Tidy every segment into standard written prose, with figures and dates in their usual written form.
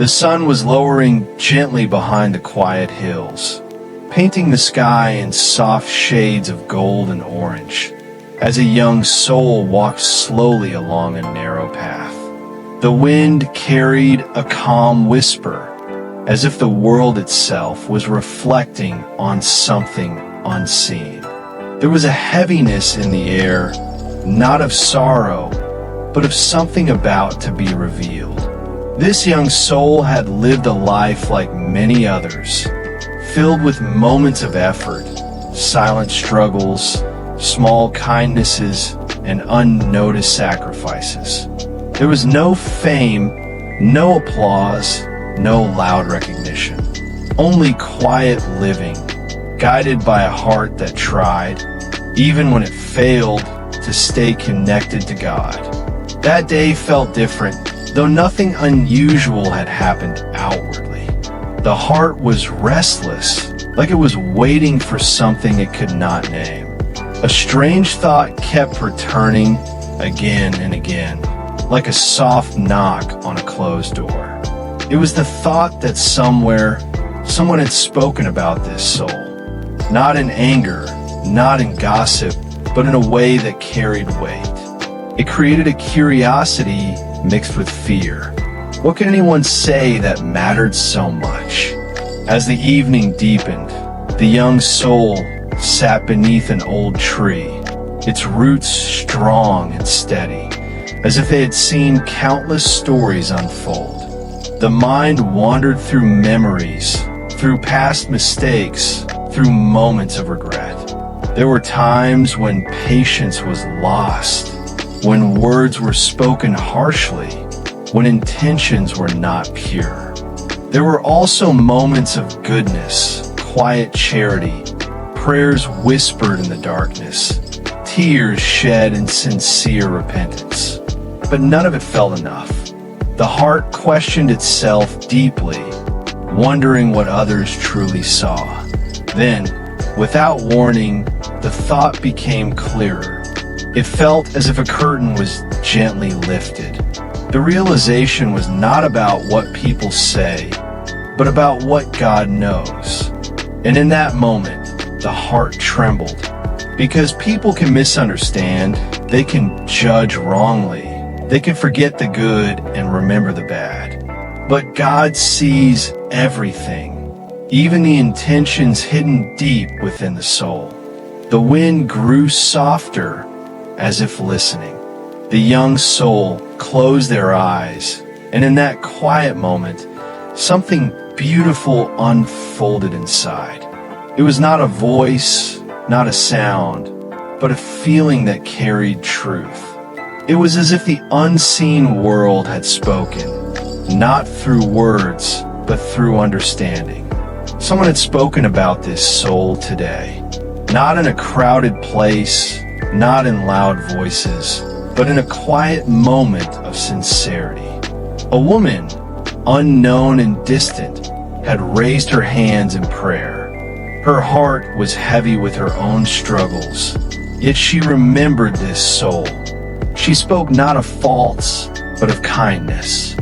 The sun was lowering gently behind the quiet hills, painting the sky in soft shades of gold and orange, as a young soul walked slowly along a narrow path. The wind carried a calm whisper, as if the world itself was reflecting on something unseen. There was a heaviness in the air, not of sorrow, but of something about to be revealed. This young soul had lived a life like many others, filled with moments of effort, silent struggles, small kindnesses, and unnoticed sacrifices. There was no fame, no applause, no loud recognition, only quiet living, guided by a heart that tried, even when it failed, to stay connected to God. That day felt different, though nothing unusual had happened outwardly. The heart was restless, like it was waiting for something it could not name. A strange thought kept returning again and again, like a soft knock on a closed door. It was the thought that somewhere, someone had spoken about this soul. Not in anger, not in gossip, but in a way that carried weight. It created a curiosity mixed with fear. What could anyone say that mattered so much? As the evening deepened, the young soul sat beneath an old tree, its roots strong and steady, as if they had seen countless stories unfold. The mind wandered through memories, through past mistakes, through moments of regret. There were times when patience was lost, when words were spoken harshly, when intentions were not pure. There were also moments of goodness, quiet charity, prayers whispered in the darkness, tears shed in sincere repentance. But none of it felt enough. The heart questioned itself deeply, wondering what others truly saw. Then, without warning, the thought became clearer. It felt as if a curtain was gently lifted. The realization was not about what people say, but about what God knows. And in that moment, the heart trembled. Because people can misunderstand, they can judge wrongly, they can forget the good and remember the bad. But God sees everything, even the intentions hidden deep within the soul. The wind grew softer, as if listening. The young soul closed their eyes, and in that quiet moment, something beautiful unfolded inside. It was not a voice, not a sound, but a feeling that carried truth. It was as if the unseen world had spoken, not through words, but through understanding. Someone had spoken about this soul today, not in a crowded place, not in loud voices, but in a quiet moment of sincerity. A woman, unknown and distant, had raised her hands in prayer. Her heart was heavy with her own struggles, yet she remembered this soul. She spoke not of faults, but of kindness,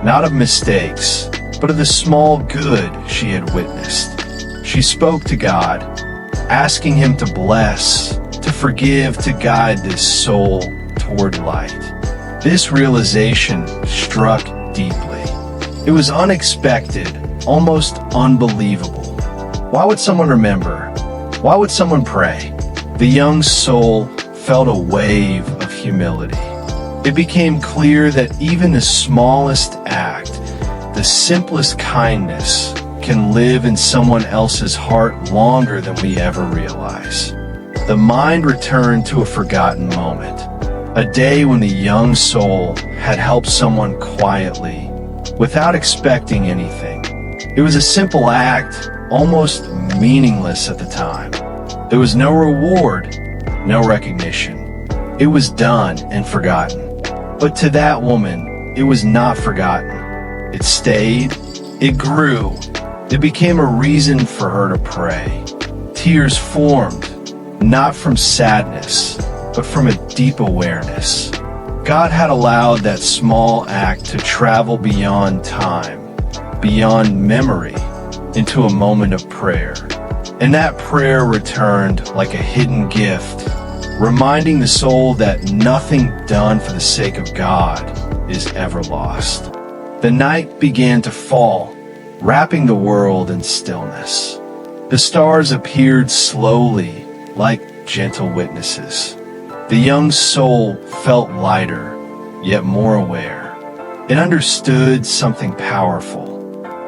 not of mistakes, but of the small good she had witnessed. She spoke to God, asking Him to bless, to forgive, to guide this soul toward light. This realization struck deeply. It was unexpected, almost unbelievable. Why would someone remember? Why would someone pray? The young soul felt a wave of humility. It became clear that even the smallest act, the simplest kindness, can live in someone else's heart longer than we ever realize. The mind returned to a forgotten moment, a day when the young soul had helped someone quietly, without expecting anything. It was a simple act, almost meaningless at the time. There was no reward, no recognition. It was done and forgotten. But to that woman, it was not forgotten. It stayed, it grew, it became a reason for her to pray. Tears formed, not from sadness, but from a deep awareness. God had allowed that small act to travel beyond time, beyond memory into a moment of prayer. And that prayer returned like a hidden gift, reminding the soul that nothing done for the sake of God is ever lost. The night began to fall, wrapping the world in stillness. The stars appeared slowly, like gentle witnesses. The young soul felt lighter, yet more aware. It understood something powerful.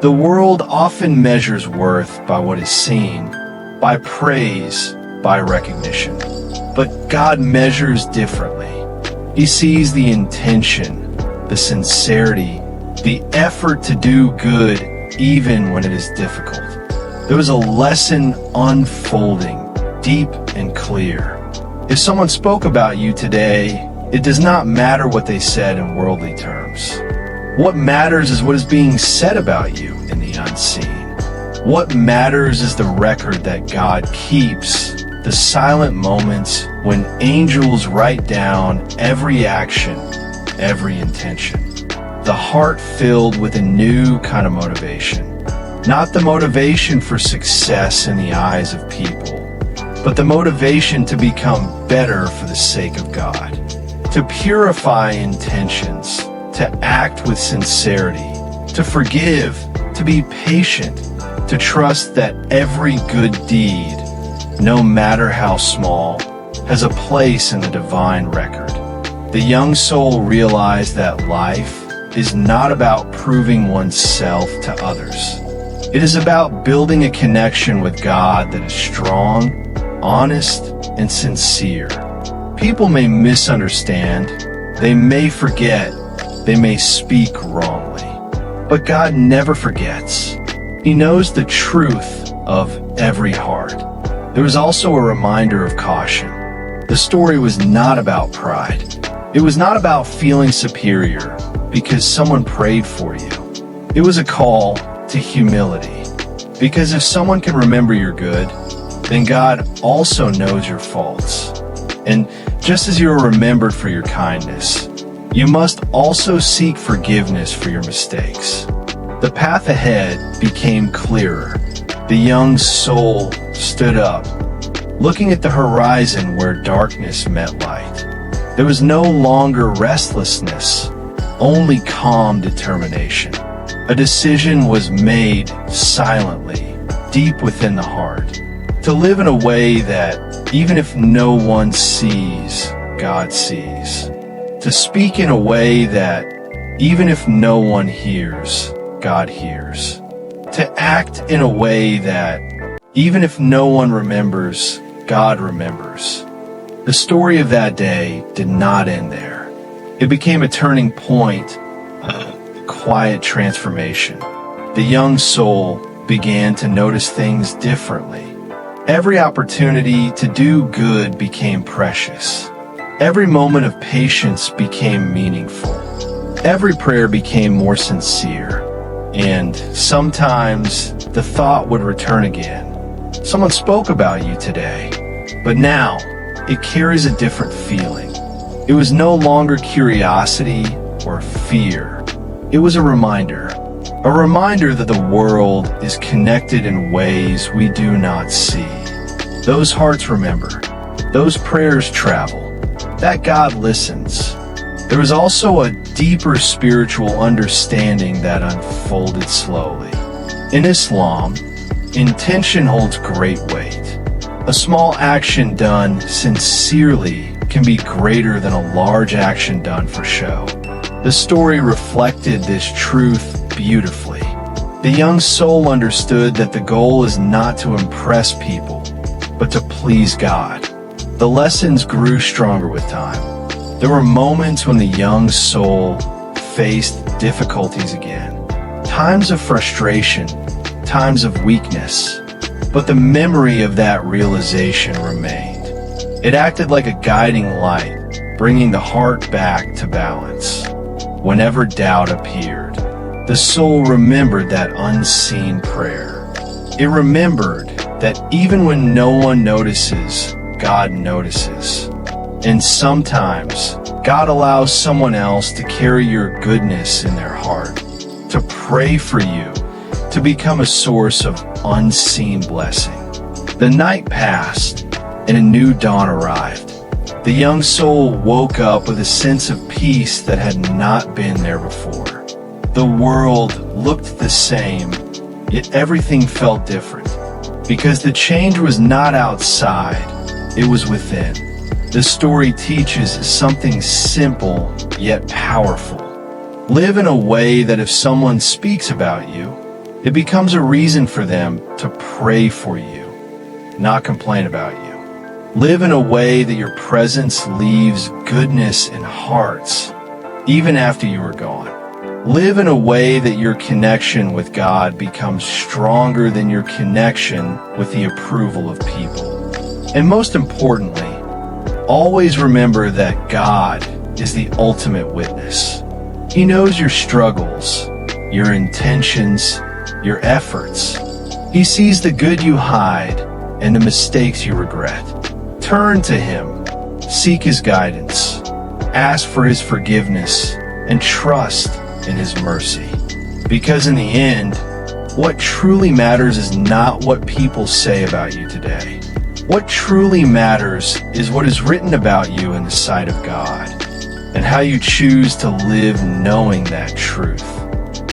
The world often measures worth by what is seen, by praise, by recognition. But God measures differently. He sees the intention, the sincerity, the effort to do good even when it is difficult. There was a lesson unfolding, deep and clear. If someone spoke about you today, it does not matter what they said in worldly terms. What matters is what is being said about you in the unseen. What matters is the record that God keeps, the silent moments when angels write down every action, every intention. The heart filled with a new kind of motivation. Not the motivation for success in the eyes of people, but the motivation to become better for the sake of God. To purify intentions, to act with sincerity, to forgive, to be patient, to trust that every good deed, no matter how small, has a place in the divine record. The young soul realized that life is not about proving oneself to others. It is about building a connection with God that is strong, honest, and sincere. People may misunderstand, they may forget, they may speak wrongly. But God never forgets. He knows the truth of every heart. There was also a reminder of caution. The story was not about pride. It was not about feeling superior because someone prayed for you. It was a call to humility. Because if someone can remember your good, then God also knows your faults. And just as you are remembered for your kindness, you must also seek forgiveness for your mistakes. The path ahead became clearer. The young soul stood up, looking at the horizon where darkness met light. There was no longer restlessness, only calm determination. A decision was made silently, deep within the heart, to live in a way that, even if no one sees, God sees. To speak in a way that, even if no one hears, God hears. To act in a way that, even if no one remembers, God remembers. The story of that day did not end there. It became a turning point, a quiet transformation. The young soul began to notice things differently. Every opportunity to do good became precious. Every moment of patience became meaningful. Every prayer became more sincere. And sometimes the thought would return again. Someone spoke about you today, but now it carries a different feeling. It was no longer curiosity or fear. It was a reminder that the world is connected in ways we do not see. Those hearts remember, those prayers travel, that God listens. There was also a deeper spiritual understanding that unfolded slowly. In Islam, intention holds great weight. A small action done sincerely can be greater than a large action done for show. The story reflected this truth beautifully. The young soul understood that the goal is not to impress people, but to please God. The lessons grew stronger with time. There were moments when the young soul faced difficulties again. Times of frustration, times of weakness. But the memory of that realization remained. It acted like a guiding light, bringing the heart back to balance. Whenever doubt appeared, the soul remembered that unseen prayer. It remembered that even when no one notices, God notices. And sometimes, God allows someone else to carry your goodness in their heart, to pray for you, to become a source of unseen blessing. The night passed, and a new dawn arrived. The young soul woke up with a sense of peace that had not been there before. The world looked the same, yet everything felt different. Because the change was not outside, it was within. The story teaches something simple yet powerful. Live in a way that if someone speaks about you, it becomes a reason for them to pray for you, not complain about you. Live in a way that your presence leaves goodness in hearts, even after you are gone. Live in a way that your connection with God becomes stronger than your connection with the approval of people. And most importantly, always remember that God is the ultimate witness. He knows your struggles, your intentions, your efforts. He sees the good you hide and the mistakes you regret. Turn to Him, seek His guidance, ask for His forgiveness, and trust in His mercy. Because in the end, what truly matters is not what people say about you today. What truly matters is what is written about you in the sight of God, and how you choose to live knowing that truth.